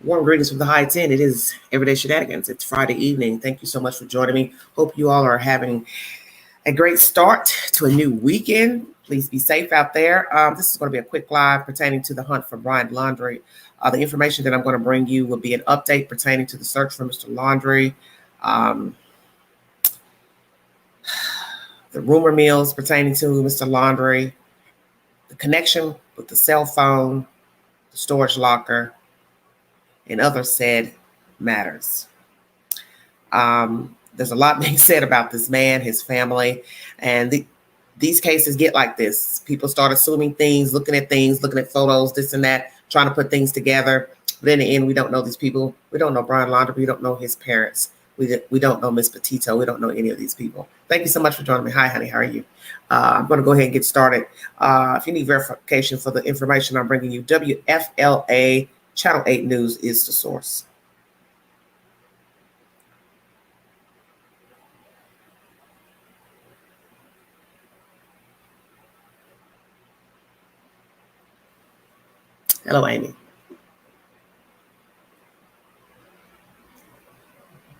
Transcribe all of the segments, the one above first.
Warm greetings from the high 10. It is Everyday Shenanigans. It's Friday evening. Thank you so much for joining me. Hope you all are having a great start to a new weekend. Please be safe out there. This is going to be a quick live pertaining to the hunt for Brian Laundrie. The information that I'm going to bring you will be an update pertaining to the search for Mr. Laundrie, the rumor mills pertaining to Mr. Laundrie, the connection with the cell phone, the storage locker, and other said matters. There's a lot being said about this man, his family, and these cases get like this. People start assuming things, looking at photos, this and that, trying to put things together. But in the end, we don't know these people. We don't know Brian Laundrie. We don't know his parents. We don't know Miss Petito. We don't know any of these people. Thank you so much for joining me. Hi, honey. How are you? I'm going to go ahead and get started. If you need verification for the information I'm bringing you, WFLA Channel 8 News is the source. Hello, Amy.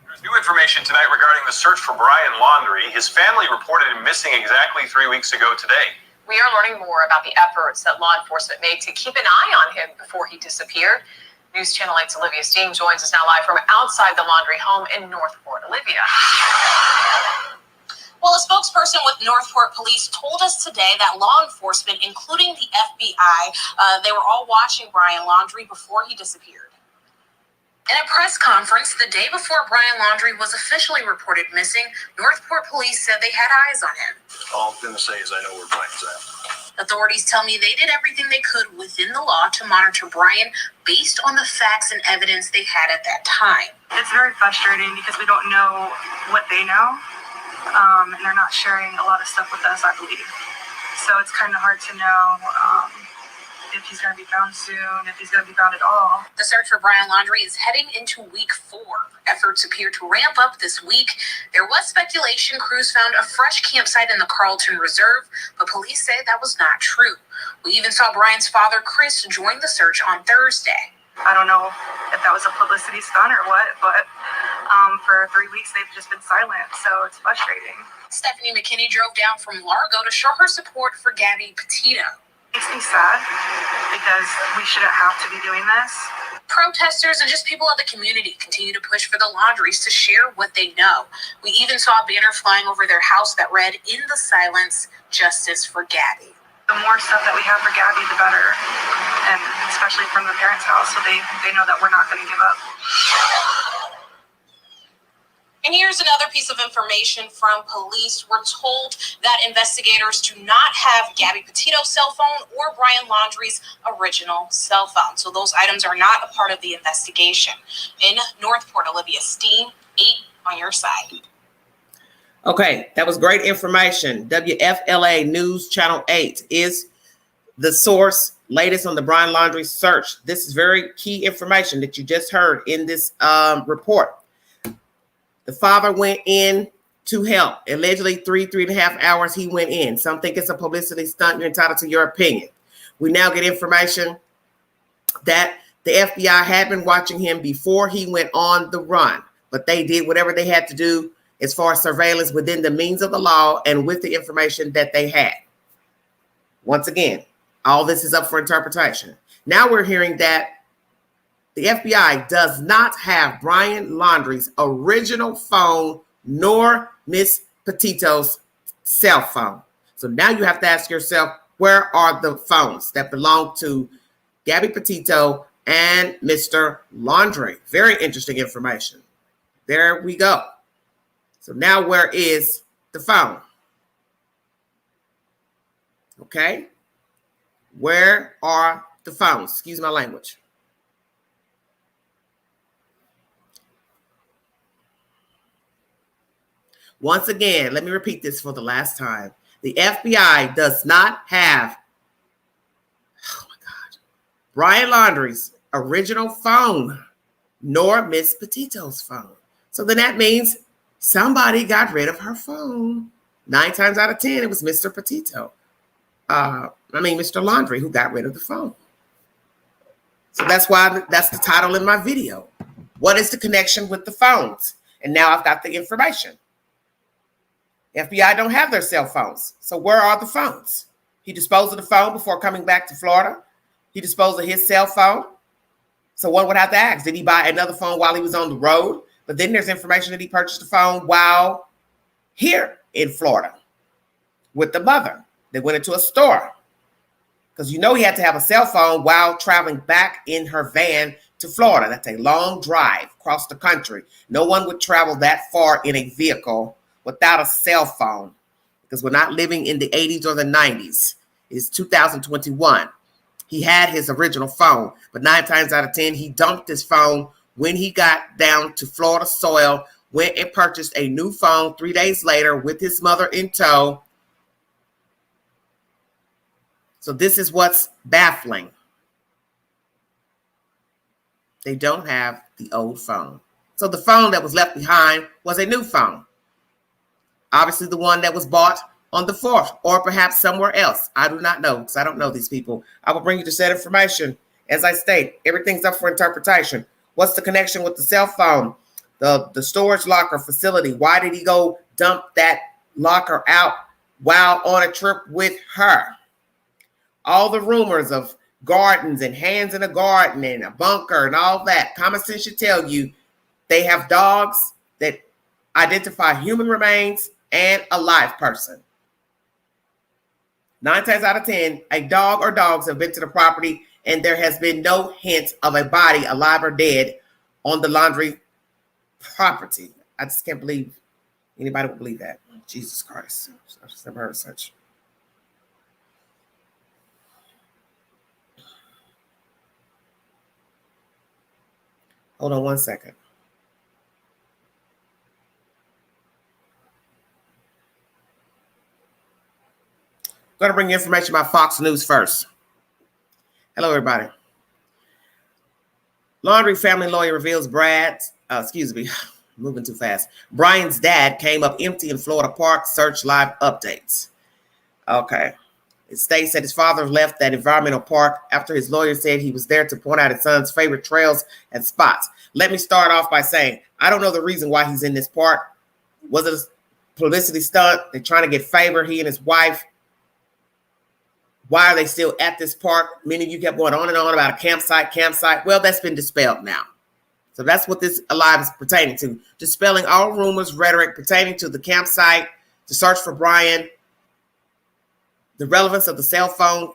There's new information tonight regarding the search for Brian Laundrie. His family reported him missing exactly 3 weeks ago today. We are learning more about the efforts that law enforcement made to keep an eye on him before he disappeared. News Channel 8's Olivia Steen joins us now live from outside the Laundrie home in Northport. Olivia. Well, a spokesperson with Northport Police told us today that law enforcement, including the FBI, they were all watching Brian Laundrie before he disappeared. In a press conference the day before Brian Laundrie was officially reported missing, Northport Police said they had eyes on him. All I'm going to say is I know where Brian's at. Authorities tell me they did everything they could within the law to monitor Brian based on the facts and evidence they had at that time. It's very frustrating because we don't know what they know, and they're not sharing a lot of stuff with us, I believe. So it's kind of hard to know if he's going to be found soon, if he's going to be found at all. The search for Brian Laundrie is heading into week 4. Efforts appear to ramp up this week. There was speculation crews found a fresh campsite in the Carlton Reserve, but police say that was not true. We even saw Brian's father, Chris, join the search on Thursday. I don't know if that was a publicity stunt or what, but for 3 weeks they've just been silent, so it's frustrating. Stephanie McKinney drove down from Largo to show her support for Gabby Petito. Makes me sad because we shouldn't have to be doing this. Protesters and just people of the community continue to push for the Laundries to share what they know. We even saw a banner flying over their house that read, "In the silence, justice for Gabby." The more stuff that we have for Gabby, the better, and especially from the parents' house, so they know that we're not going to give up. And here's another piece of information from police. We're told that investigators do not have Gabby Petito's cell phone or Brian Laundrie's original cell phone. So those items are not a part of the investigation. In Northport, Olivia Steen, 8 on your side. Okay, that was great information. WFLA News Channel 8 is the source, latest on the Brian Laundrie search. This is very key information that you just heard in this report. The father went in to help. Allegedly 3.5 hours he went in. Some think it's a publicity stunt. You're entitled to your opinion. We now get information that the FBI had been watching him before he went on the run, but they did whatever they had to do as far as surveillance within the means of the law and with the information that they had. Once again, all this is up for interpretation. Now we're hearing that the FBI does not have Brian Laundrie's original phone nor Miss Petito's cell phone. So now you have to ask yourself, where are the phones that belong to Gabby Petito and Mr. Laundrie? Very interesting information. There we go. So now where is the phone? Okay. Where are the phones? Excuse my language. Once again, let me repeat this for the last time. The FBI does not have, oh my God, Brian Laundrie's original phone, nor Miss Petito's phone. So then that means somebody got rid of her phone. 9 times out of 10, it was Mr. Petito. Mr. Laundrie who got rid of the phone. So that's why that's the title in my video. What is the connection with the phones? And now I've got the information. FBI don't have their cell phones. So where are the phones? He disposed of the phone before coming back to Florida. He disposed of his cell phone. So one would have to ask, did he buy another phone while he was on the road? But then there's information that he purchased a phone while here in Florida with the mother. They went into a store because you know he had to have a cell phone while traveling back in her van to Florida. That's a long drive across the country. No one would travel that far in a vehicle without a cell phone because we're not living in the 80s or the 90s. It's 2021. He had his original phone, but 9 times out of 10, he dumped his phone when he got down to Florida soil, went and purchased a new phone 3 days later with his mother in tow. So this is what's baffling. They don't have the old phone. So the phone that was left behind was a new phone. Obviously the one that was bought on the 4th or perhaps somewhere else. I do not know because I don't know these people. I will bring you to said information. As I state, everything's up for interpretation. What's the connection with the cell phone? The storage locker facility. Why did he go dump that locker out while on a trip with her? All the rumors of gardens and hands in a garden and a bunker and all that. Common sense should tell you they have dogs that identify human remains and a live person. 9 times out of 10, a dog or dogs have been to the property and there has been no hint of a body, alive or dead, on the Laundrie property. I just can't believe anybody would believe that. Jesus Christ. I've just never heard such. Hold on one second. I'm going to bring you information about Fox News first. Hello, everybody. Laundrie family lawyer reveals moving too fast. Brian's dad came up empty in Florida park. Search live updates. Okay. It states that his father left that environmental park after his lawyer said he was there to point out his son's favorite trails and spots. Let me start off by saying, I don't know the reason why he's in this park. Was it a publicity stunt? They're trying to get favor, he and his wife. Why are they still at this park? Many of you kept going on and on about a campsite. Well, that's been dispelled now. So that's what this live is pertaining to. Dispelling all rumors, rhetoric pertaining to the campsite, to search for Brian, the relevance of the cell phone,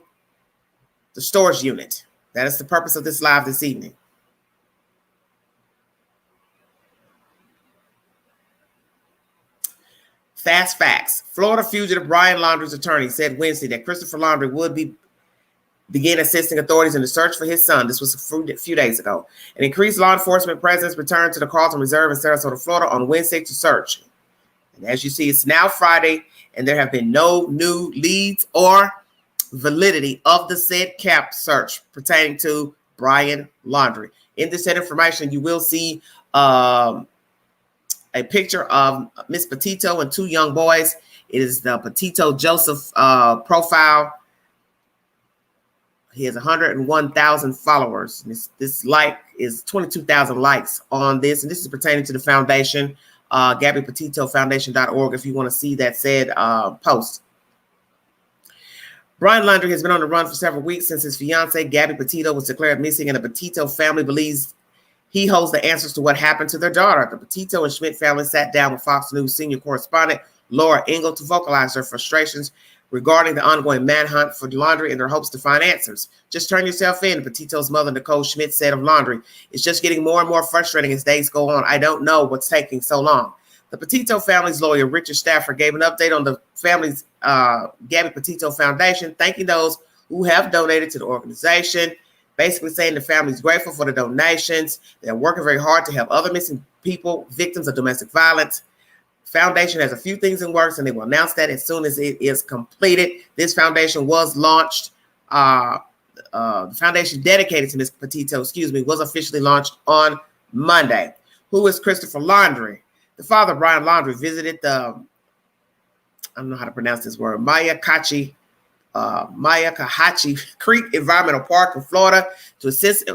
the storage unit. That is the purpose of this live this evening. Fast facts. Florida fugitive Brian Laundrie's attorney said Wednesday that Christopher Laundrie would begin assisting authorities in the search for his son. This was a few days ago. An increased law enforcement presence returned to the Carlton Reserve in Sarasota, Florida on Wednesday to search. And as you see, it's now Friday, and there have been no new leads or validity of the said camp search pertaining to Brian Laundrie. In this said information, you will see a picture of Miss Petito and 2 young boys. It is the Petito Joseph profile. He has 101,000 followers. This like is 22,000 likes on this. And this is pertaining to the foundation, GabbyPetitoFoundation.org, if you want to see that said post. Brian Laundrie has been on the run for several weeks since his fiancee, Gabby Petito, was declared missing, and the Petito family believes he holds the answers to what happened to their daughter. The Petito and Schmidt family sat down with Fox News senior correspondent Laura Engel to vocalize their frustrations regarding the ongoing manhunt for Laundrie in their hopes to find answers. Just turn yourself in, Petito's mother, Nicole Schmidt, said of Laundrie. It's just getting more and more frustrating as days go on. I don't know what's taking so long. The Petito family's lawyer, Richard Stafford, gave an update on the family's Gabby Petito Foundation, thanking those who have donated to the organization, basically saying the family's grateful for the donations. They're working very hard to help other missing people, victims of domestic violence. Foundation has a few things in works, and they will announce that as soon as it is completed. This foundation was launched. The foundation dedicated to Ms. Petito, was officially launched on Monday. Who is Christopher Laundrie? The father, Brian Laundrie, visited the, I don't know how to pronounce this word, Maya Kachi Mayakahatchee Creek Environmental Park in Florida to assist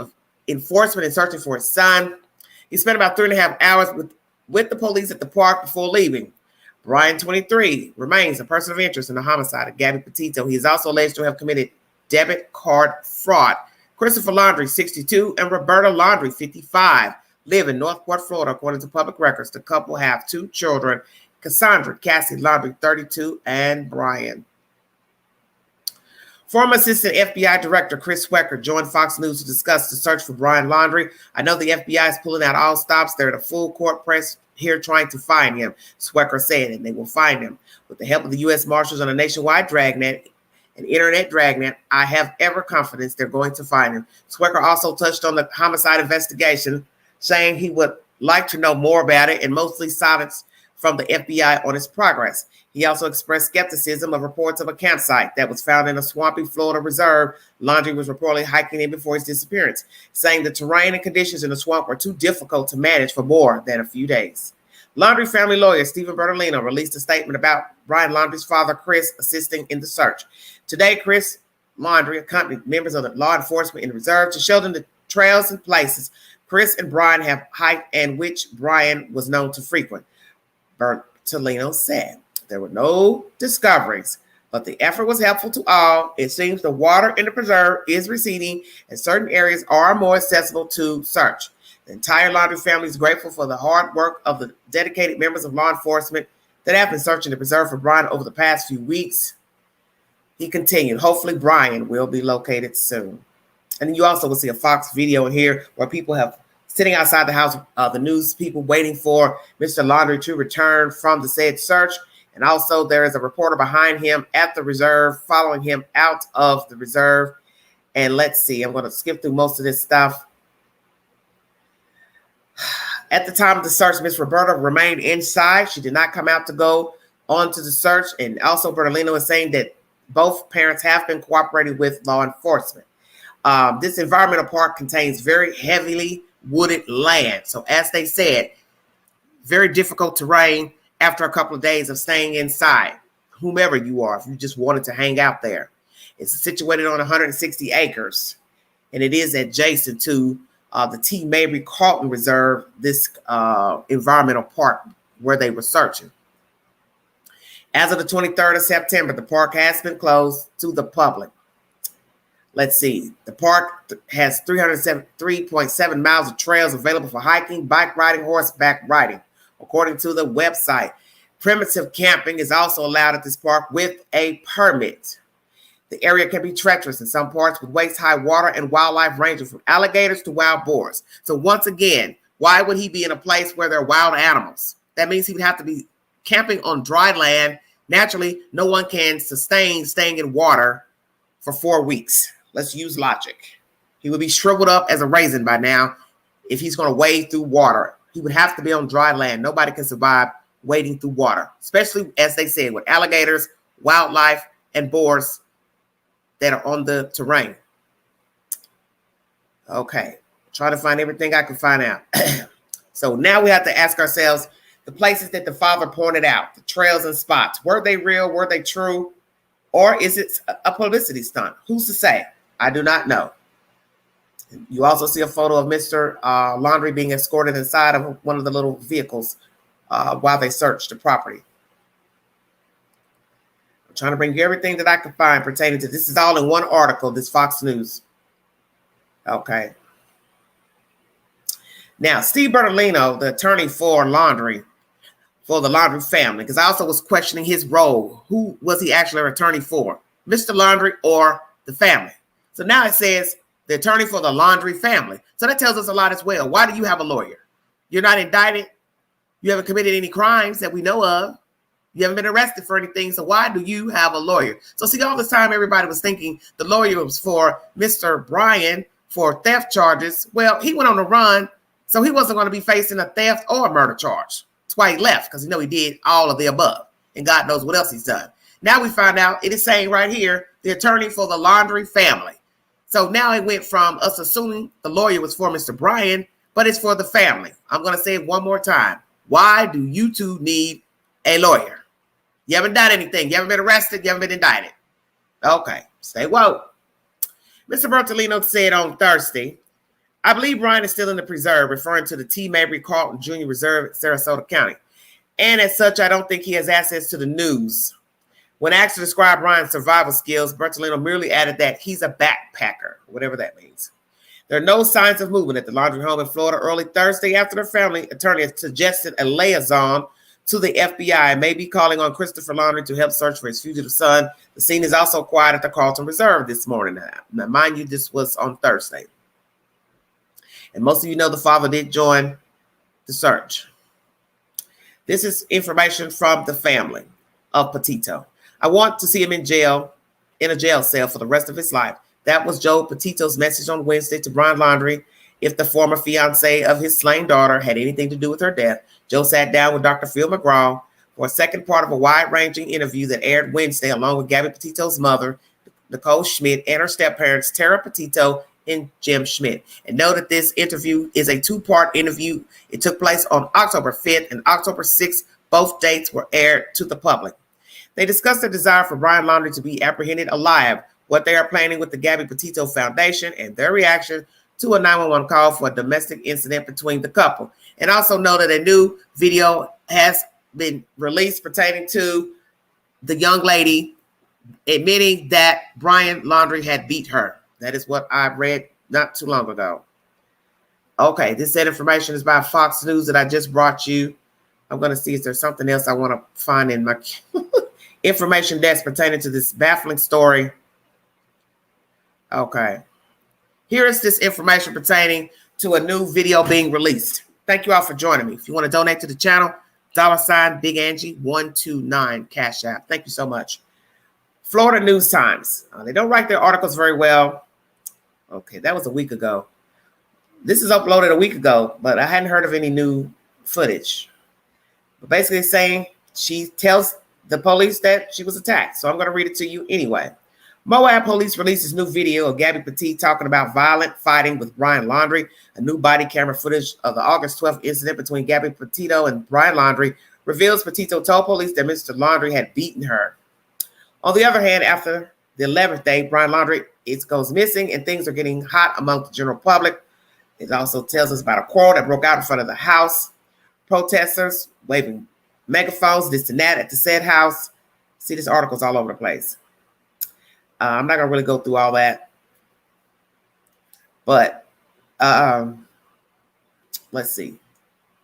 enforcement in searching for his son. He spent about 3.5 hours with the police at the park before leaving. Brian, 23, remains a person of interest in the homicide of Gabby Petito. He is also alleged to have committed debit card fraud. Christopher Laundrie, 62, and Roberta Laundrie, 55, live in Northport, Florida, according to public records. The couple have 2 children, Cassandra Cassie Laundrie, 32, and Brian. Former Assistant FBI Director Chris Swecker joined Fox News to discuss the search for Brian Laundrie. I know the FBI is pulling out all stops. They're at a full court press here trying to find him, Swecker said, and they will find him. With the help of the U.S. Marshals on a nationwide dragnet, an internet dragnet, I have every confidence they're going to find him. Swecker also touched on the homicide investigation, saying he would like to know more about it and mostly silence from the FBI on its progress. He also expressed skepticism of reports of a campsite that was found in a swampy Florida reserve Laundrie was reportedly hiking in before his disappearance, saying the terrain and conditions in the swamp were too difficult to manage for more than a few days. Laundrie family lawyer Stephen Bertolino released a statement about Brian Laundrie's father, Chris, assisting in the search. Today, Chris Laundrie accompanied members of the law enforcement in the reserve to show them the trails and places Chris and Brian have hiked and which Brian was known to frequent. Bertolino said there were no discoveries, but the effort was helpful to all. It seems the water in the preserve is receding and certain areas are more accessible to search. The entire Laundrie family is grateful for the hard work of the dedicated members of law enforcement that have been searching the preserve for Brian over the past few weeks. He continued, hopefully Brian will be located soon. And then you also will see a Fox video in here where people have sitting outside the house, the news people waiting for Mr. Laundrie to return from the said search. And also there is a reporter behind him at the reserve, following him out of the reserve. And let's see, I'm going to skip through most of this stuff. At the time of the search, Miss Roberta remained inside. She did not come out to go on to the search. And also Bertolino is saying that both parents have been cooperating with law enforcement. This environmental park contains very heavily wooded land. So as they said, very difficult terrain after a couple of days of staying inside, whomever you are, if you just wanted to hang out there. It's situated on 160 acres, and it is adjacent to the T. Mabry Carlton Reserve, this environmental park where they were searching. As of the 23rd of September, the park has been closed to the public. Let's see. The park has 3.7 miles of trails available for hiking, bike riding, horseback riding. According to the website, primitive camping is also allowed at this park with a permit. The area can be treacherous in some parts with waist-high water and wildlife ranging from alligators to wild boars. So once again, why would he be in a place where there are wild animals? That means he would have to be camping on dry land. Naturally, no one can sustain staying in water for 4 weeks. Let's use logic. He would be shriveled up as a raisin by now if he's going to wade through water. He would have to be on dry land. Nobody can survive wading through water, especially, as they said, with alligators, wildlife, and boars that are on the terrain. Okay, try to find everything I can find out. So now we have to ask ourselves, the places that the father pointed out, the trails and spots, were they real? Were they true? Or is it a publicity stunt? Who's to say? I do not know. You also see a photo of Mr. Laundrie being escorted inside of one of the little vehicles while they search the property. I'm trying to bring you everything that I can find pertaining to this. Is all in one article, this Fox News. Okay. Now, Steve Bertolino, the attorney for Laundrie, for the Laundrie family, because I also was questioning his role. Who was he actually an attorney for? Mr. Laundrie or the family? So now it says the attorney for the Laundrie family. So that tells us a lot as well. Why do you have a lawyer? You're not indicted. You haven't committed any crimes that we know of. You haven't been arrested for anything. So why do you have a lawyer? So see, all this time, everybody was thinking the lawyer was for Mr. Brian for theft charges. Well, he went on the run, so he wasn't going to be facing a theft or a murder charge. That's why he left, because he did all of the above. And God knows what else he's done. Now we find out it is saying right here, the attorney for the Laundrie family. So now it went from us assuming the lawyer was for Mr. Brian, but it's for the family. I'm going to say it one more time. Why do you two need a lawyer? You haven't done anything. You haven't been arrested. You haven't been indicted. Okay, stay woke. Mr. Bertolino said on Thursday, I believe Brian is still in the preserve, referring to the T. Mabry Carlton Jr. Reserve at Sarasota County. And as such, I don't think he has access to the news. When asked to describe Brian's survival skills, Bertolino merely added that he's a backpacker, whatever that means. There are no signs of movement at the Laundrie home in Florida early Thursday after the family attorney has suggested a liaison to the FBI and may be calling on Christopher Laundrie to help search for his fugitive son. The scene is also quiet at the Carlton Reserve this morning. Now, mind you, this was on Thursday. And most of you know the father did join the search. This is information from the family of Petito. I want to see him in jail, in a jail cell for the rest of his life. That was Joe Petito's message on Wednesday to Brian Laundrie. If the former fiance of his slain daughter had anything to do with her death, Joe sat down with Dr. Phil McGraw for a second part of a wide-ranging interview that aired Wednesday along with Gabby Petito's mother, Nicole Schmidt, and her step-parents, Tara Petito and Jim Schmidt. And know that this interview is a two-part interview. It took place on October 5th and October 6th. Both dates were aired to the public. They discussed their desire for Brian Laundrie to be apprehended alive, what they are planning with the Gabby Petito Foundation, and their reaction to a 911 call for a domestic incident between the couple. And also know that a new video has been released pertaining to the young lady admitting that Brian Laundrie had beat her. That is what I read not too long ago. Okay, this said information is by Fox News that I just brought you. I'm going to see if there's something else I want to find in my information desk pertaining to this baffling story. Okay. Here is this information pertaining to a new video being released. Thank you all for joining me. If you want to donate to the channel, $ Big Angie 129 Cash App. Thank you so much. Florida News Times. They don't write their articles very well. Okay, that was a week ago. This is uploaded a week ago, but I hadn't heard of any new footage. But basically saying she tells the police that she was attacked. So I'm going to read it to you anyway. Moab police released this new video of Gabby Petito talking about violent fighting with Brian Laundrie. A new body camera footage of the August 12th incident between Gabby Petito and Brian Laundrie reveals Petito told police that Mr. Laundrie had beaten her. On the other hand, after the 11th day, Brian Laundrie goes missing and things are getting hot among the general public. It also tells us about a quarrel that broke out in front of the house. Protesters waving megaphones, this and that at the said house. See, this article's all over the place. I'm not going to really go through all that. But let's see.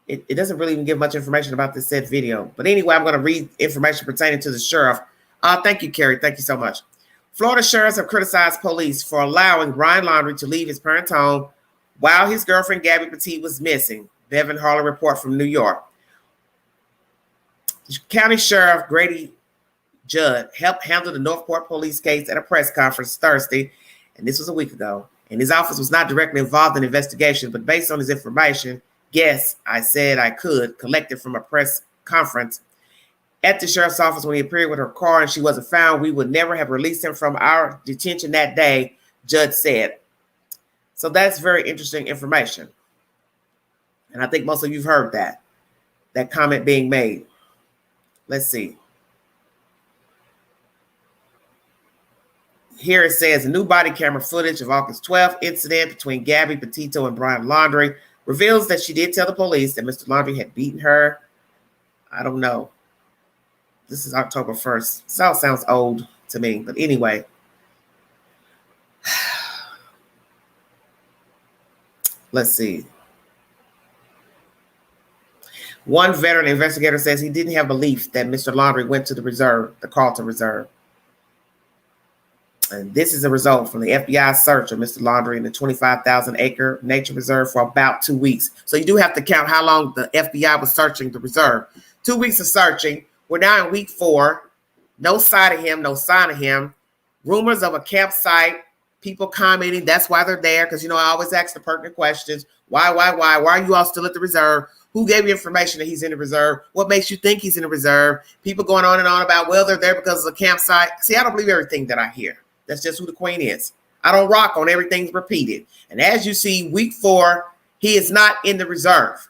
It doesn't really even give much information about this said video. But anyway, I'm going to read information pertaining to the sheriff. Thank you, Carrie. Thank you so much. Florida sheriffs have criticized police for allowing Brian Laundrie to leave his parents' home while his girlfriend Gabby Petito was missing. Bevan Harlan report from New York. County Sheriff Grady Judd helped handle the Northport police case at a press conference Thursday, and this was a week ago. And his office was not directly involved in the investigation, but based on his information, yes, I said I could, collected from a press conference at the sheriff's office when he appeared with her car and she wasn't found, we would never have released him from our detention that day, Judd said. So that's very interesting information. And I think most of you've heard that comment being made. Let's see. Here it says, a new body camera footage of August 12th incident between Gabby Petito and Brian Laundrie reveals that she did tell the police that Mr. Laundrie had beaten her. I don't know. This is October 1st. This all sounds old to me. But anyway. Let's see. One veteran investigator says he didn't have belief that Mr. Laundrie went to the reserve, the Carlton Reserve. And this is a result from the FBI search of Mr. Laundrie in the 25,000-acre nature reserve for about 2 weeks. So you do have to count how long the FBI was searching the reserve. 2 weeks of searching. We're now in week 4. No sign of him, no sign of him. Rumors of a campsite. People commenting. That's why they're there. Because, you know, I always ask the pertinent questions. Why? Why are you all still at the reserve? Who gave you information that he's in the reserve? What makes you think he's in the reserve? People going on and on about, well, they're there because of the campsite. See, I don't believe everything that I hear. That's just who the queen is. I don't rock on everything repeated. And as you see, week 4, he is not in the reserve.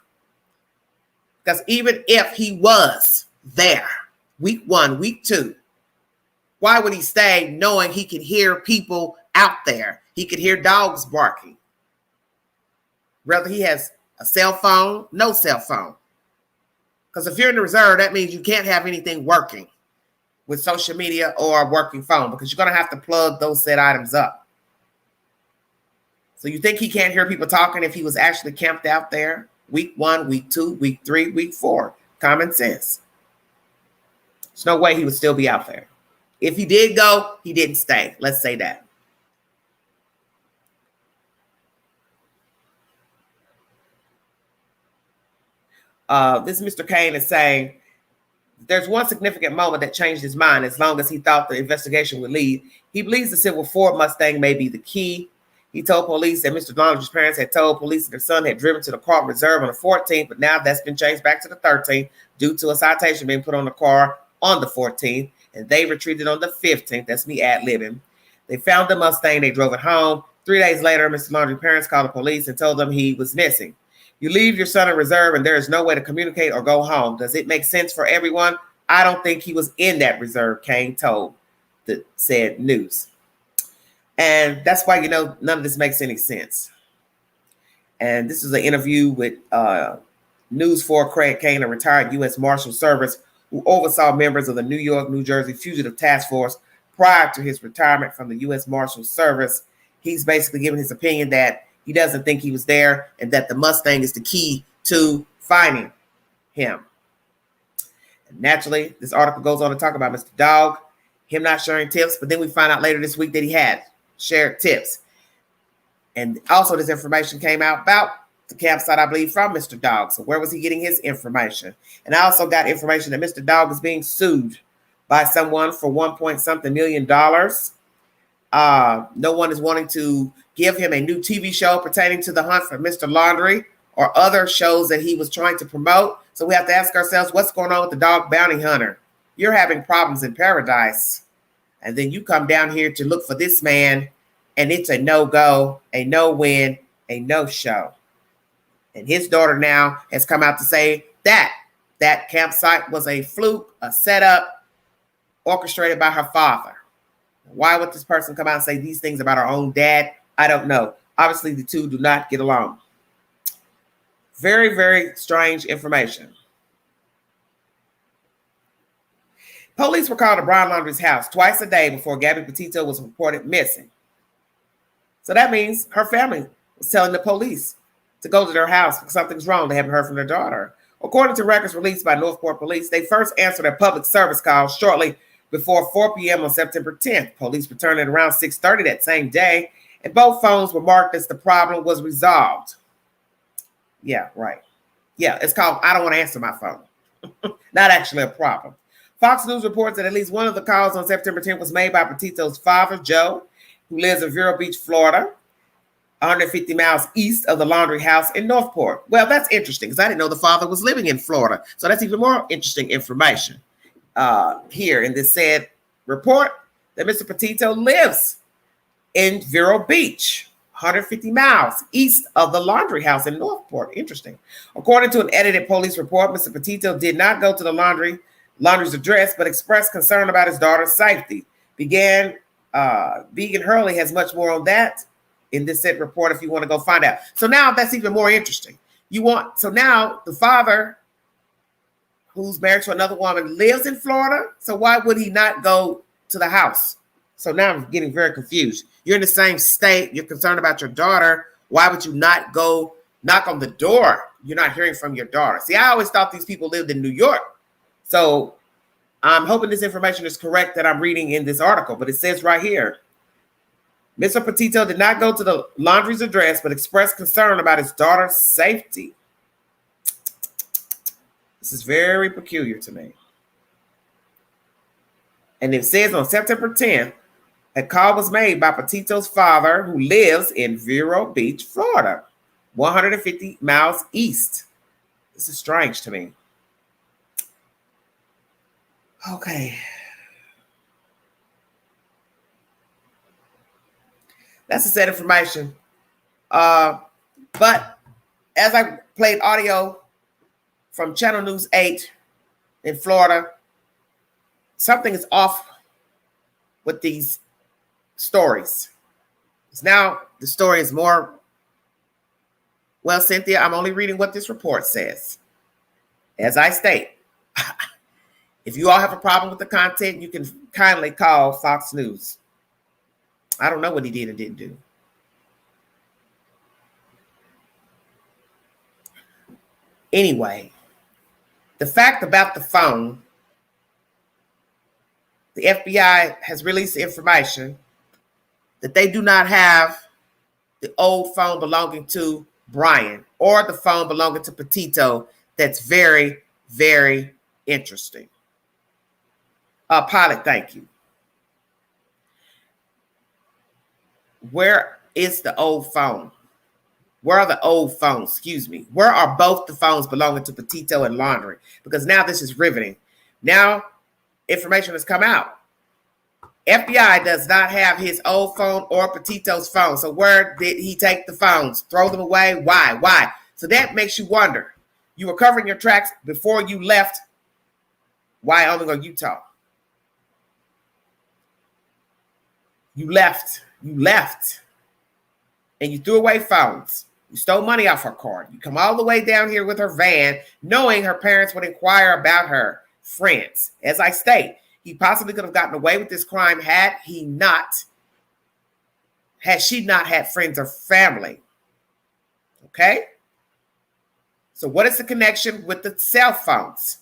Because even if he was there, week 1, week 2, Why would he stay knowing he could hear people out there? He could hear dogs barking. Whether he has a cell phone, no cell phone. Because if you're in the reserve, that means you can't have anything working with social media or a working phone, because you're going to have to plug those said items up. So you think he can't hear people talking if he was actually camped out there? Week 1, week 2, week 3, week 4. Common sense. There's no way he would still be out there. If he did go, he didn't stay. Let's say that. This Mr. Kane is saying, there's one significant moment that changed his mind as long as he thought the investigation would lead. He believes the silver Ford Mustang may be the key. He told police that Mr. Laundrie's parents had told police that their son had driven to the car reserve on the 14th, but now that's been changed back to the 13th due to a citation being put on the car on the 14th, and they retreated on the 15th. That's me ad-libbing. They found the Mustang. They drove it home. 3 days later, Mr. Laundrie's parents called the police and told them he was missing. You leave your son in reserve and there is no way to communicate or go home. Does it make sense for everyone? I don't think he was in that reserve, Kane told the said news. And that's why, none of this makes any sense. And this is an interview with News 4 Craig Kane, a retired U.S. Marshal Service who oversaw members of the New York, New Jersey Fugitive Task Force prior to his retirement from the U.S. Marshal Service. He's basically giving his opinion that he doesn't think he was there and that the Mustang is the key to finding him. And naturally, this article goes on to talk about Mr. Dog, him not sharing tips, but then we find out later this week that he had shared tips. And also this information came out about the campsite, I believe, from Mr. Dog. So where was he getting his information? And I also got information that Mr. Dog is being sued by someone for $1.something million. No one is wanting to give him a new TV show pertaining to the hunt for Mr. Laundrie or other shows that he was trying to promote. So we have to ask ourselves, what's going on with the dog bounty hunter? You're having problems in paradise. And then you come down here to look for this man, and it's a no-go, a no-win, a no-show. And his daughter now has come out to say that that campsite was a fluke, a setup, orchestrated by her father. Why would this person come out and say these things about her own dad? I don't know. Obviously, the two do not get along. Very, very strange information. Police were called to Brian Laundrie's house twice a day before Gabby Petito was reported missing. So that means her family was telling the police to go to their house because something's wrong. They haven't heard from their daughter. According to records released by Northport Police, they first answered a public service call shortly before 4 p.m. on September 10th. Police returned at around 6:30 that same day, and both phones were marked as the problem was resolved. Yeah, right. Yeah, it's called I don't want to answer my phone. Not actually a problem. Fox News reports that at least one of the calls on September 10th was made by Petito's father, Joe, who lives in Vero Beach, Florida, 150 miles east of the Laundrie house in Northport. Well, that's interesting because I didn't know the father was living in Florida. So that's even more interesting information here in this said report that Mr. Petito lives in Vero Beach, 150 miles east of the Laundrie house in Northport. Interesting. According to an edited police report, Mr. Petito did not go to the Laundrie's address, but expressed concern about his daughter's safety. Vegan Hurley has much more on that in this said report if you want to go find out. So now that's even more interesting. So now the father, who's married to another woman, lives in Florida. So why would he not go to the house? So now I'm getting very confused. You're in the same state. You're concerned about your daughter. Why would you not go knock on the door? You're not hearing from your daughter. See, I always thought these people lived in New York. So I'm hoping this information is correct that I'm reading in this article, but it says right here, Mr. Petito did not go to the Laundrie's address, but expressed concern about his daughter's safety. This is very peculiar to me. And it says on September 10th, a call was made by Petito's father, who lives in Vero Beach, Florida, 150 miles east. This is strange to me. Okay. That's the said information. But as I played audio from Channel News 8 in Florida, something is off with these stories. Now the story is more, well, Cynthia, I'm only reading what this report says. As I state, if you all have a problem with the content, you can kindly call Fox News. I don't know what he did or didn't do. Anyway, the fact about the phone, the FBI has released information that they do not have the old phone belonging to Brian or the phone belonging to Petito. That's very, very interesting. Pilot, thank you. Where is the old phone? Where are the old phones? Excuse me. Where are both the phones belonging to Petito and Laundrie? Because now this is riveting. Now information has come out. FBI does not have his old phone or Petito's phone. So where did he take the phones? Throw them away? Why? So that makes you wonder. You were covering your tracks before you left Wyoming or Utah. You left. And you threw away phones. You stole money off her car. You come all the way down here with her van, knowing her parents would inquire about her friends. As I state, he possibly could have gotten away with this crime had she not had friends or family. Okay? So what is the connection with the cell phones?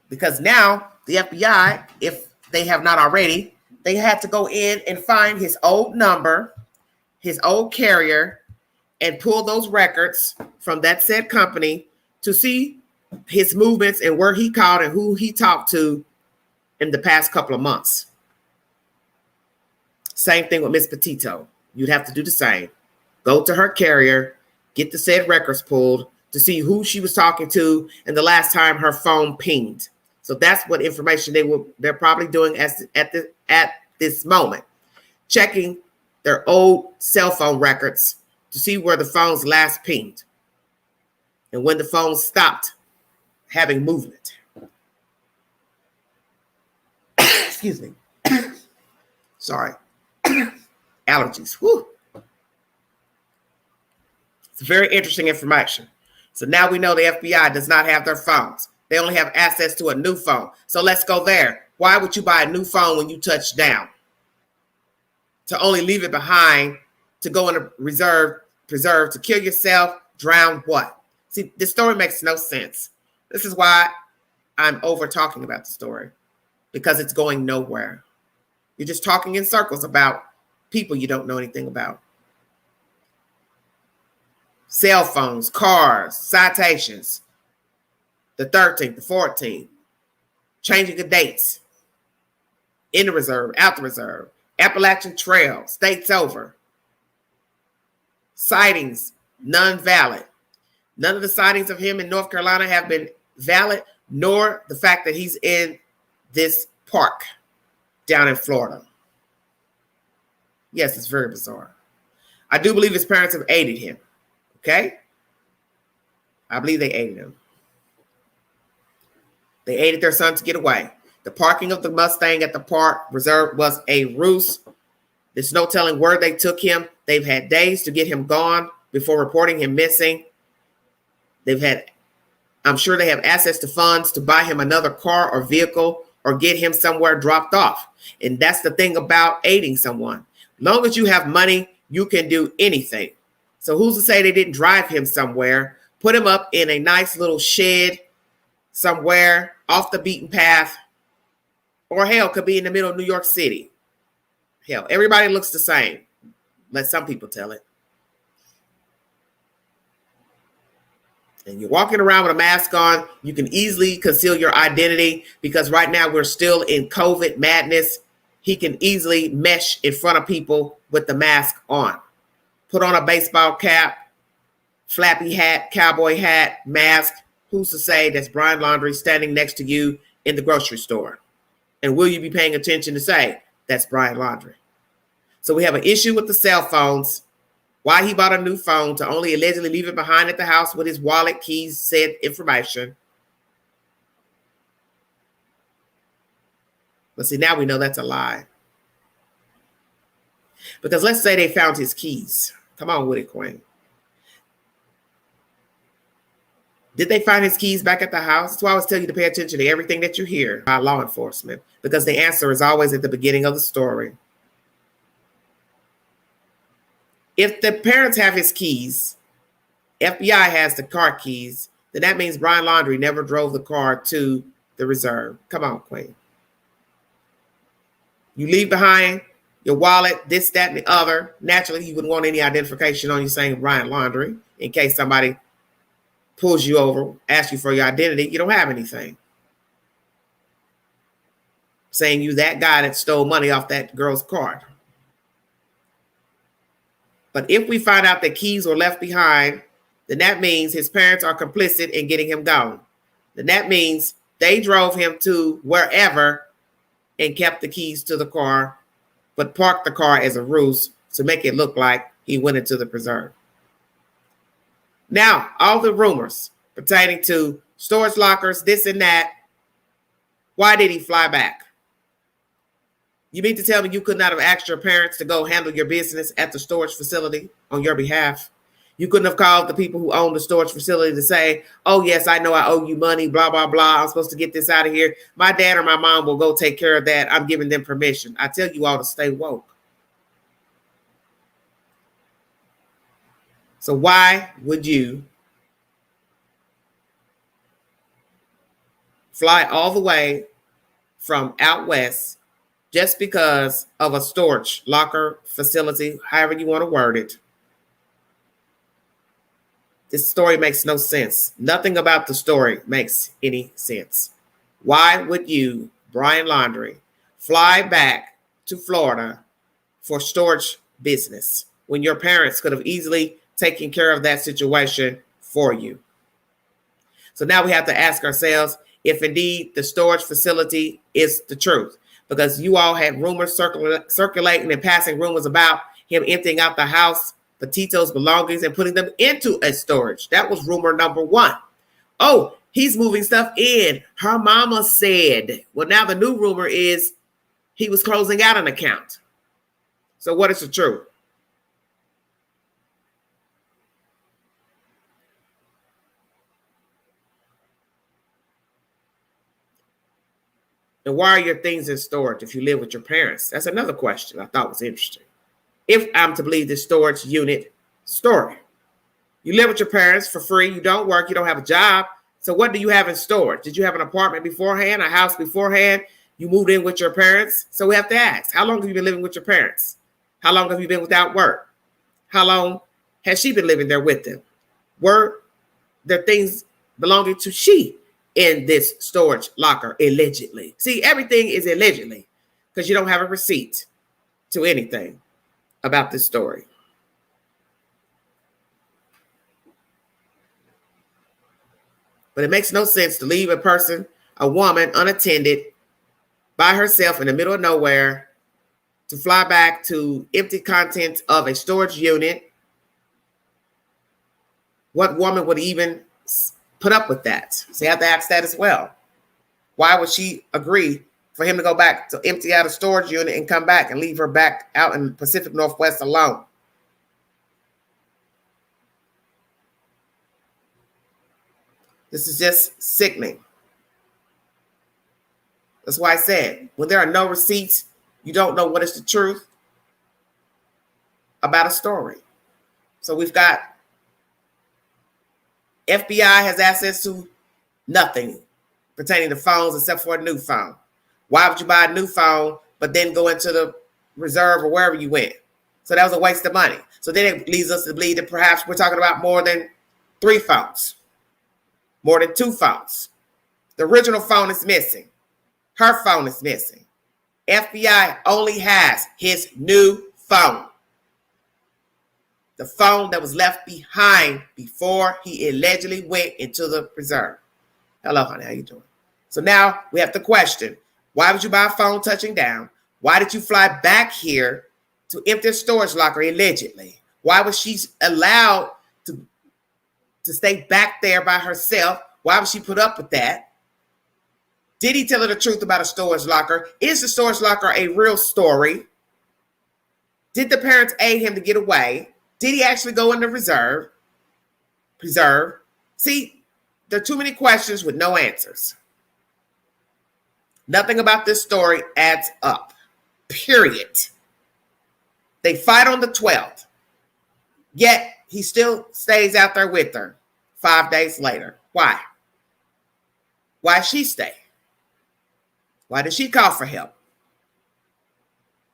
Because now the FBI, if they have not already, they had to go in and find his old number, his old carrier, and pull those records from that said company to see his movements and where he called and who he talked to in the past couple of months. Same thing with Miss Petito. You'd have to do the same. Go to her carrier, get the said records pulled to see who she was talking to and the last time her phone pinged. So that's what information they're probably doing at this moment, checking their old cell phone records to see where the phones last pinged and when the phones stopped having movement. Excuse me. Sorry. Allergies. Whew. It's very interesting information. So now we know the FBI does not have their phones. They only have access to a new phone. So let's go there. Why would you buy a new phone when you touch down? To only leave it behind, to go in a preserve, to kill yourself, drown what? See, this story makes no sense. This is why I'm over talking about the story, because it's going nowhere. You're just talking in circles about people you don't know anything about. Cell phones, cars, citations. The 13th, the 14th, changing the dates, in the reserve, out the reserve, Appalachian Trail, states over, sightings, none valid. None of the sightings of him in North Carolina have been valid, nor the fact that he's in this park down in Florida. Yes, it's very bizarre. I do believe his parents have aided him, okay? I believe they aided him. They aided their son to get away. The parking of the Mustang at the park reserve was a ruse. There's no telling where they took him. They've had days to get him gone before reporting him missing. I'm sure they have access to funds to buy him another car or vehicle or get him somewhere dropped off. And that's the thing about aiding someone. Long as you have money, you can do anything. So who's to say they didn't drive him somewhere, put him up in a nice little shed somewhere off the beaten path, or hell, could be in the middle of New York City. Hell, everybody looks the same. Let some people tell it. And you're walking around with a mask on, you can easily conceal your identity because right now we're still in COVID madness. He can easily mesh in front of people with the mask on. Put on a baseball cap, flappy hat, cowboy hat, mask. Who's to say that's Brian Laundrie standing next to you in the grocery store? And will you be paying attention to say that's Brian Laundrie? So we have an issue with the cell phones. Why he bought a new phone to only allegedly leave it behind at the house with his wallet, keys, said information. But see, now we know that's a lie. Because let's say they found his keys. Come on with it, Queen. Did they find his keys back at the house? That's why I always tell you to pay attention to everything that you hear by law enforcement, because the answer is always at the beginning of the story. If the parents have his keys, FBI has the car keys, then that means Brian Laundrie never drove the car to the reserve. Come on, Queen. You leave behind your wallet, this, that, and the other. Naturally, you wouldn't want any identification on you saying Brian Laundrie in case somebody pulls you over, asks you for your identity. You don't have anything saying you that guy that stole money off that girl's card. But if we find out that keys were left behind, then that means his parents are complicit in getting him gone. Then that means they drove him to wherever and kept the keys to the car, but parked the car as a ruse to make it look like he went into the preserve. Now, all the rumors pertaining to storage lockers, this and that, why did he fly back? You mean to tell me you could not have asked your parents to go handle your business at the storage facility on your behalf? You couldn't have called the people who own the storage facility to say, oh, yes, I know I owe you money, blah, blah, blah. I'm supposed to get this out of here. My dad or my mom will go take care of that. I'm giving them permission. I tell you all to stay woke. So why would you fly all the way from out west just because of a storage locker facility, however you want to word it? This story makes no sense. Nothing about the story makes any sense. Why would you, Brian Laundrie, fly back to Florida for storage business when your parents could have easily taken care of that situation for you? So now we have to ask ourselves if indeed the storage facility is the truth, because you all had rumors circulating and passing rumors about him emptying out the house, Petito's belongings, and putting them into a storage. That was rumor number one. Oh, he's moving stuff in. Her mama said. Well, now the new rumor is he was closing out an account. So what is the truth? And why are your things in storage if you live with your parents? That's another question I thought was interesting. If I'm to believe this storage unit story. You live with your parents for free. You don't work. You don't have a job. So what do you have in storage? Did you have an apartment beforehand, a house beforehand? You moved in with your parents? So we have to ask, how long have you been living with your parents? How long have you been without work? How long has she been living there with them? Were there things belonging to she in this storage locker, allegedly? See, everything is allegedly because you don't have a receipt to anything about this story. But it makes no sense to leave a person, a woman, unattended by herself in the middle of nowhere to fly back to empty contents of a storage unit. What woman would even put up with that? So you have to ask that as well. Why would she agree for him to go back to empty out a storage unit and come back and leave her back out in the Pacific Northwest alone? This is just sickening. That's why I said, when there are no receipts, you don't know what is the truth about a story. So we've got FBI has access to nothing pertaining to phones except for a new phone. Why would you buy a new phone, but then go into the reserve or wherever you went? So that was a waste of money. So then it leads us to believe that perhaps we're talking about more than 3 phones, more than 2 phones. The original phone is missing. Her phone is missing. FBI only has his new phone. The phone that was left behind before he allegedly went into the preserve. Hello, honey, how you doing? So now we have the question, why would you buy a phone touching down? Why did you fly back here to empty a storage locker allegedly? Why was she allowed to stay back there by herself? Why would she put up with that? Did he tell her the truth about a storage locker? Is the storage locker a real story? Did the parents aid him to get away? Did he actually go into preserve? See, there are too many questions with no answers. Nothing about this story adds up. Period. They fight on the 12th. Yet he still stays out there with her 5 days later. Why? Why she stay? Why did she call for help?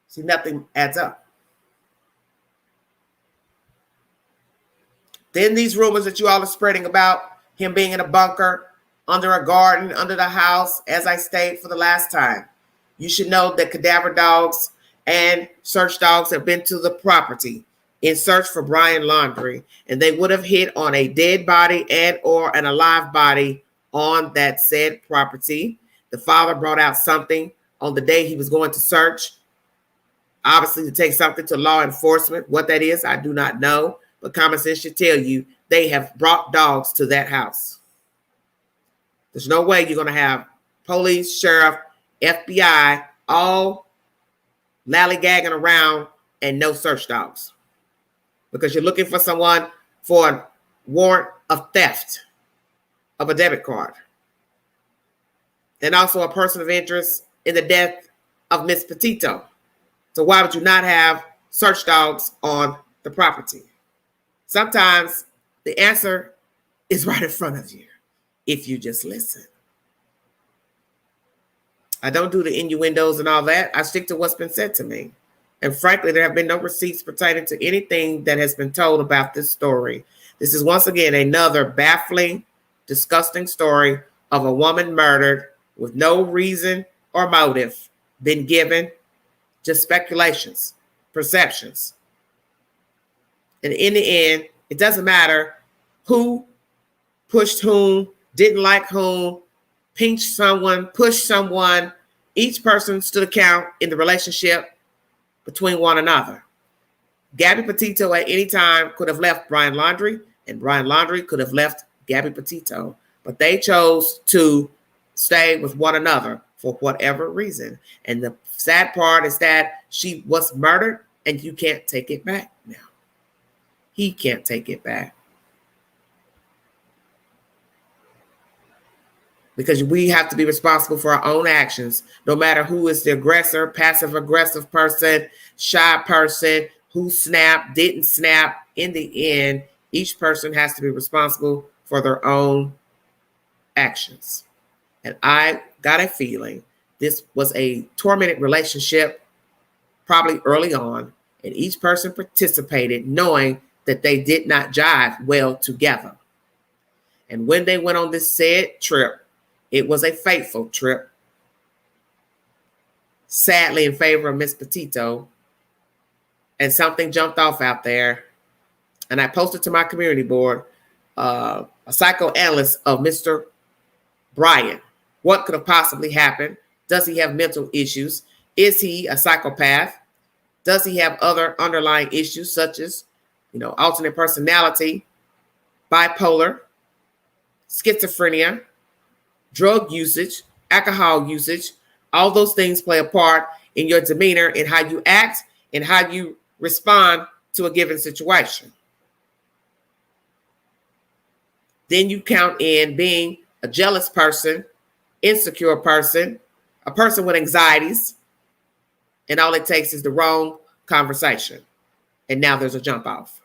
See, nothing adds up. Then these rumors that you all are spreading about him being in a bunker, under a garden, under the house, as I stated for the last time. You should know that cadaver dogs and search dogs have been to the property in search for Brian Laundrie, and they would have hit on a dead body and or an alive body on that said property. The father brought out something on the day he was going to search, obviously to take something to law enforcement. What that is, I do not know, but common sense should tell you they have brought dogs to that house. There's no way you're going to have police, sheriff, FBI, all lollygagging around and no search dogs, because you're looking for someone for a warrant of theft of a debit card, and also a person of interest in the death of Miss Petito. So why would you not have search dogs on the property? Sometimes the answer is right in front of you if you just listen. I don't do the innuendos and all that. I stick to what's been said to me. And frankly, there have been no receipts pertaining to anything that has been told about this story. This is once again another baffling, disgusting story of a woman murdered with no reason or motive been given, just speculations, perceptions. And in the end, it doesn't matter who pushed whom, didn't like whom, pinched someone, pushed someone. Each person stood account in the relationship between one another. Gabby Petito at any time could have left Brian Laundrie, and Brian Laundrie could have left Gabby Petito, but they chose to stay with one another for whatever reason. And the sad part is that she was murdered, and you can't take it back now. He can't take it back. Because we have to be responsible for our own actions, no matter who is the aggressor, passive aggressive person, shy person, who snapped, didn't snap. In the end, each person has to be responsible for their own actions. And I got a feeling this was a tormented relationship, probably early on, and each person participated knowing that they did not jive well together. And when they went on this said trip, it was a fateful trip, sadly in favor of Miss Petito, and something jumped off out there. And I posted to my community board a psychoanalyst of Mr. Brian. What could have possibly happened? Does he have mental issues? Is he a psychopath? Does he have other underlying issues such as, alternate personality, bipolar, schizophrenia, drug usage, alcohol usage? All those things play a part in your demeanor, in how you act, and how you respond to a given situation. Then you count in being a jealous person, insecure person, a person with anxieties, and all it takes is the wrong conversation. And now there's a jump off.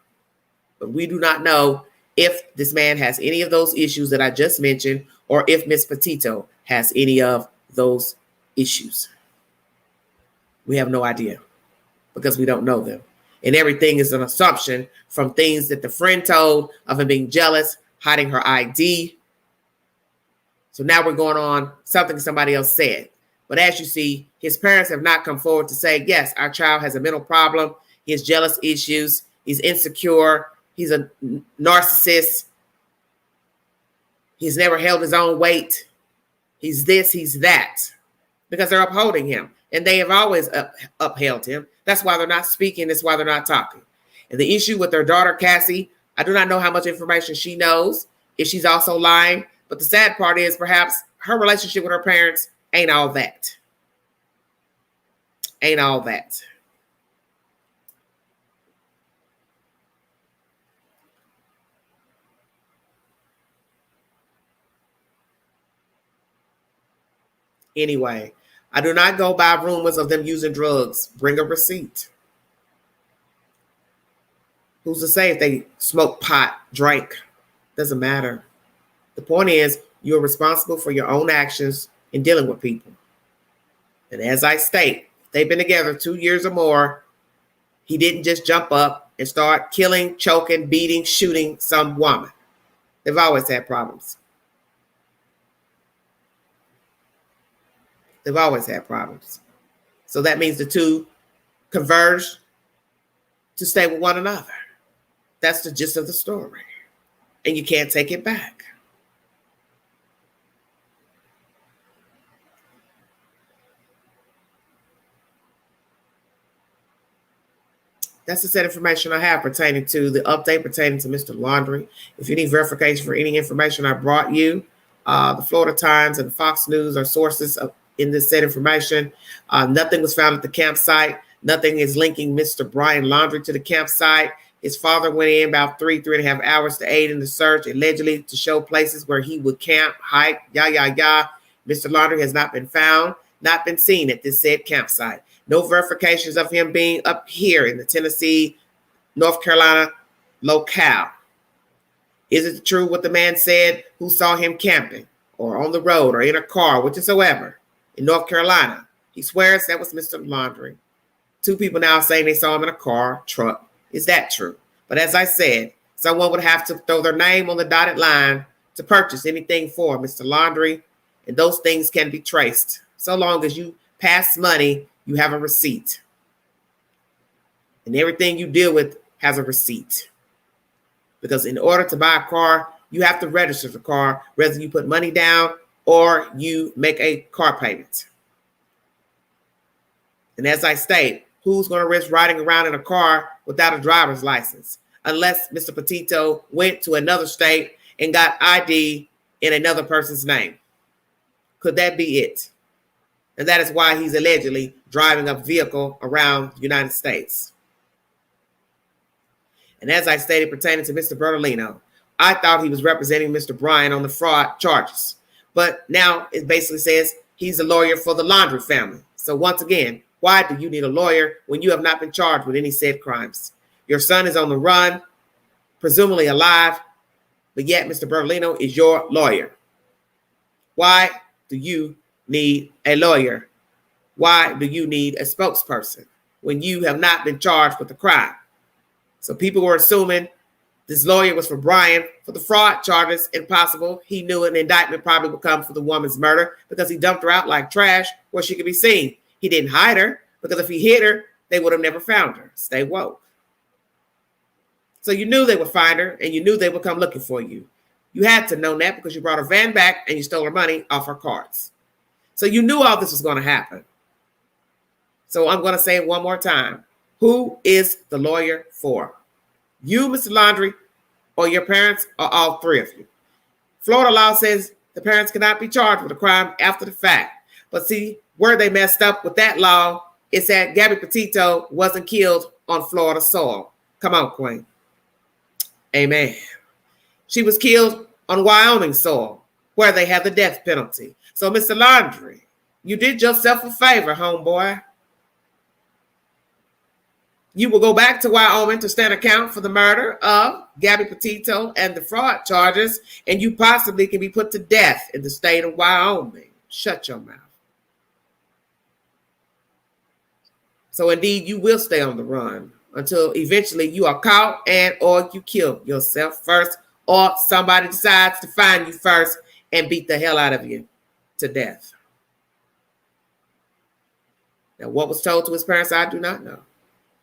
But we do not know if this man has any of those issues that I just mentioned, or if Miss Petito has any of those issues. We have no idea because we don't know them. And everything is an assumption from things that the friend told of him being jealous, hiding her ID. So now we're going on something somebody else said. But as you see, his parents have not come forward to say, yes, our child has a mental problem. He has jealous issues. He's insecure. He's a narcissist. He's never held his own weight. He's this, he's that. Because they're upholding him. And they have always upheld him. That's why they're not speaking. That's why they're not talking. And the issue with their daughter, Cassie, I do not know how much information she knows, if she's also lying. But the sad part is perhaps her relationship with her parents Ain't all that. Ain't all that. Anyway, I do not go by rumors of them using drugs. Bring a receipt. Who's to say if they smoke pot, drank? Doesn't matter. The point is, you're responsible for your own actions in dealing with people. And as I state, they've been together 2 years or more. He didn't just jump up and start killing, choking, beating, shooting some woman. They've always had problems. They've always had problems. So that means the two converged to stay with one another. That's the gist of the story. And you can't take it back. That's the set information I have pertaining to the update pertaining to Mr. Laundrie. If you need verification for any information I brought you, the Florida Times and Fox News are sources in this set information. Nothing was found at the campsite. Nothing is linking Mr. Brian Laundrie to the campsite. His father went in about 3.5 hours to aid in the search, allegedly to show places where he would camp, hike, Mr. Laundrie has not been found, not been seen at this said campsite. No verifications of him being up here in the Tennessee, North Carolina locale. Is it true what the man said who saw him camping or on the road or in a car, whatsoever, in North Carolina? He swears that was Mr. Laundrie. 2 people now saying they saw him in a car, truck. Is that true? But as I said, someone would have to throw their name on the dotted line to purchase anything for Mr. Laundrie, and those things can be traced. So long as you pass money, you have a receipt. And everything you deal with has a receipt. Because in order to buy a car, you have to register the car, whether you put money down or you make a car payment. And as I state, who's going to risk riding around in a car without a driver's license? Unless Mr. Petito went to another state and got ID in another person's name. Could that be it? And that is why he's allegedly driving a vehicle around the United States. And as I stated pertaining to Mr. Bertolino, I thought he was representing Mr. Brian on the fraud charges. But now it basically says he's a lawyer for the Laundrie family. So once again, why do you need a lawyer when you have not been charged with any said crimes? Your son is on the run, presumably alive, but yet Mr. Bertolino is your lawyer. Why do you need a lawyer? Why do you need a spokesperson when you have not been charged with the crime? So people were assuming this lawyer was for Brian for the fraud charges. Impossible. He knew an indictment probably would come for the woman's murder because he dumped her out like trash where she could be seen. He didn't hide her because if he hid her, they would have never found her. Stay woke. So you knew they would find her and you knew they would come looking for you. You had to know that because you brought her van back and you stole her money off her cards. So you knew all this was going to happen. So I'm going to say it one more time. Who is the lawyer for? You, Mr. Laundrie, or your parents, or all 3 of you? Florida law says the parents cannot be charged with a crime after the fact. But see, where they messed up with that law is that Gabby Petito wasn't killed on Florida soil. Come on, Queen. Amen. She was killed on Wyoming soil, where they have the death penalty. So, Mr. Laundrie, you did yourself a favor, homeboy. You will go back to Wyoming to stand account for the murder of Gabby Petito and the fraud charges, and you possibly can be put to death in the state of Wyoming. Shut your mouth. So, indeed, you will stay on the run until eventually you are caught and or you kill yourself first, or somebody decides to find you first and beat the hell out of you to death. Now, what was told to his parents, I do not know.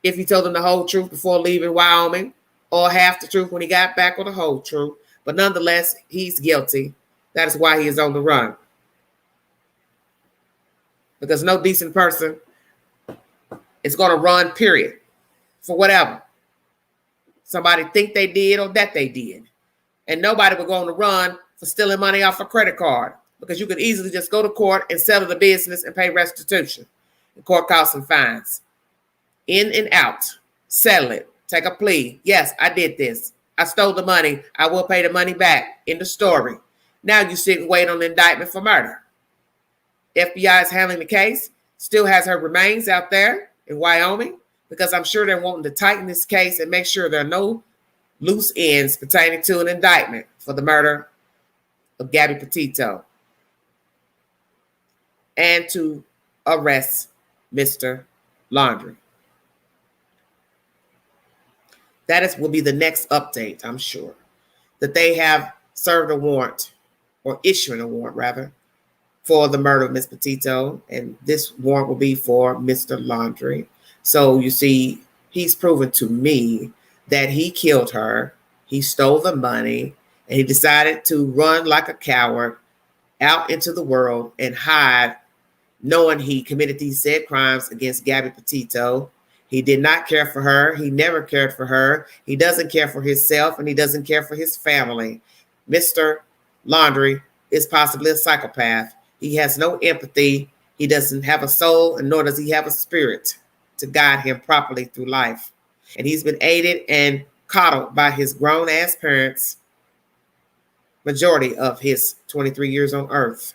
If he told them the whole truth before leaving Wyoming, or half the truth when he got back, or the whole truth. But nonetheless, he's guilty. That is why he is on the run. Because no decent person is going to run, period, for whatever somebody think they did or that they did. And nobody will go on the run for stealing money off a credit card because you could easily just go to court and settle the business and pay restitution, and court costs and fines. In and out, settle it, take a plea. Yes, I did this. I stole the money. I will pay the money back. In the story. Now you sit and wait on the indictment for murder. FBI is handling the case, still has her remains out there in Wyoming, because I'm sure they're wanting to tighten this case and make sure there are no loose ends pertaining to an indictment for the murder of Gabby Petito and to arrest Mr. Laundrie. That will be the next update, I'm sure, that they have served a warrant, or issuing a warrant rather, for the murder of Miss Petito, and this warrant will be for Mr. Laundrie. So you see, he's proven to me that he killed her, he stole the money, and he decided to run like a coward out into the world and hide, knowing he committed these said crimes against Gabby Petito. He did not care for her. He never cared for her. He doesn't care for himself, and he doesn't care for his family. Mr. Laundrie is possibly a psychopath. He has no empathy. He doesn't have a soul, and nor does he have a spirit to guide him properly through life. And he's been aided and coddled by his grown-ass parents majority of his 23 years on earth.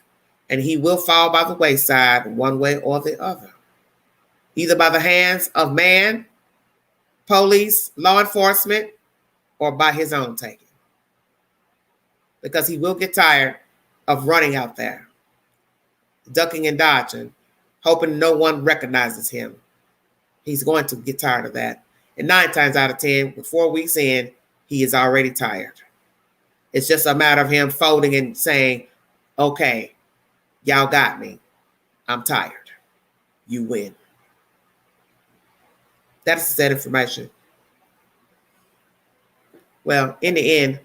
And he will fall by the wayside one way or the other, either by the hands of man, police, law enforcement, or by his own taking. Because he will get tired of running out there, ducking and dodging, hoping no one recognizes him. He's going to get tired of that. And 9 times out of 10, with 4 weeks in, he is already tired. It's just a matter of him folding and saying, okay, y'all got me. I'm tired. You win. That's that information. Well, in the end,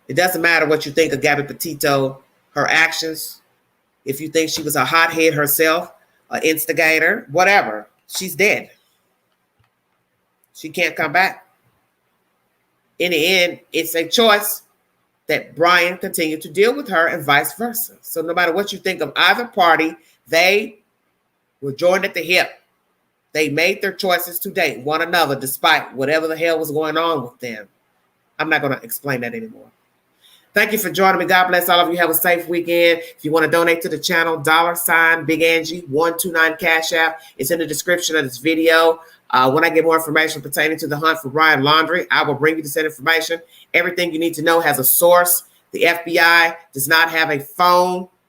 it doesn't matter what you think of Gabby Petito, her actions. If you think she was a hothead herself, an instigator, whatever, she's dead. She can't come back. In the end, it's a choice that Brian continued to deal with her and vice versa. So no matter what you think of either party, they were joined at the hip. They made their choices to date one another despite whatever the hell was going on with them. I'm not going to explain that anymore. Thank you for joining me. God bless all of you. Have a safe weekend. If you want to donate to the channel, $ Big Angie 129 Cash App. It's in the description of this video. When I get more information pertaining to the hunt for Brian Laundrie, I will bring you this information. Everything you need to know has a source. The FBI does not have a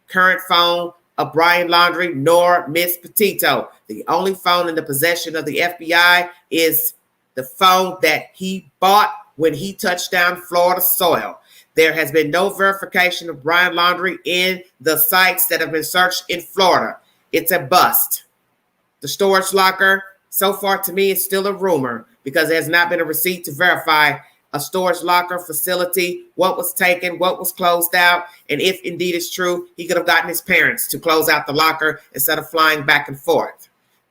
current phone of Brian Laundrie nor Miss Petito. The only phone in the possession of the FBI is the phone that he bought when he touched down Florida soil. There has been no verification of Brian Laundrie in the sites that have been searched in Florida. It's a bust. The storage locker, so far to me, is still a rumor because there has not been a receipt to verify a storage locker facility, what was taken, what was closed out, and if indeed it's true, he could have gotten his parents to close out the locker instead of flying back and forth.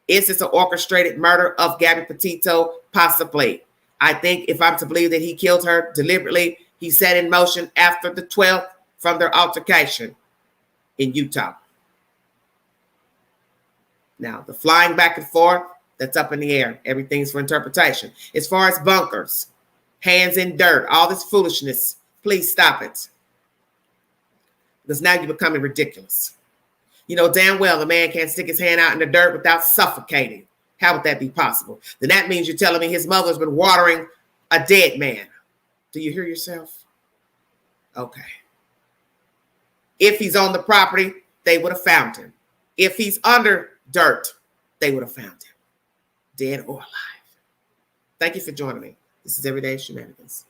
Is this an orchestrated murder of Gabby Petito? Possibly. I think if I'm to believe that he killed her deliberately, he set in motion after the 12th from their altercation in Utah. Now, the flying back and forth, that's up in the air. Everything's for interpretation. As far as bunkers, hands in dirt, all this foolishness, please stop it. Because now you're becoming ridiculous. You know damn well a man can't stick his hand out in the dirt without suffocating. How would that be possible? Then that means you're telling me his mother's been watering a dead man. Do you hear yourself? Okay. If he's on the property, they would have found him. If he's under dirt, they would have found him. Dead or alive. Thank you for joining me. This is Everyday Shenanigans.